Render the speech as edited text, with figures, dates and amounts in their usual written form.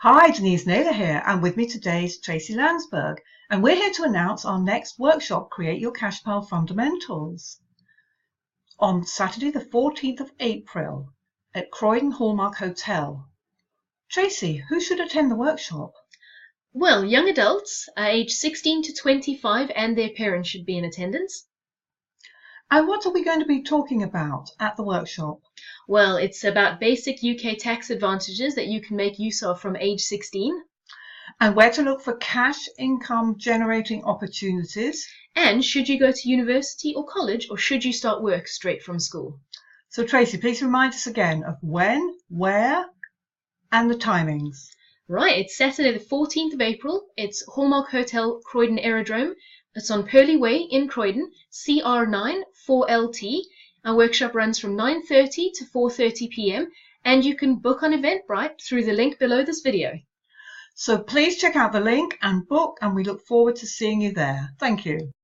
Hi, Denise here, and with me today is Tracy Landsberg, and we're here to announce our next workshop, Create Your Cash Pile Fundamentals, on Saturday the 14th of April at Croydon Hallmark Hotel. Tracy, who should attend the workshop? Well, young adults aged 16 to 25 and their parents should be in attendance. And what are we going to be talking about at the workshop? Well, it's about basic UK tax advantages that you can make use of from age 16. And where to look for cash income generating opportunities. And should you go to university or college, or should you start work straight from school? So Tracy, please remind us again of when, where, and the timings. Right, it's Saturday the 14th of April. It's Hallmark Hotel, Croydon Aerodrome. It's on Purley Way in Croydon, CR9 4LT. Our workshop runs from 9:30 to 4:30 p.m. and you can book on Eventbrite through the link below this video. So please check out the link and book, and we look forward to seeing you there. Thank you.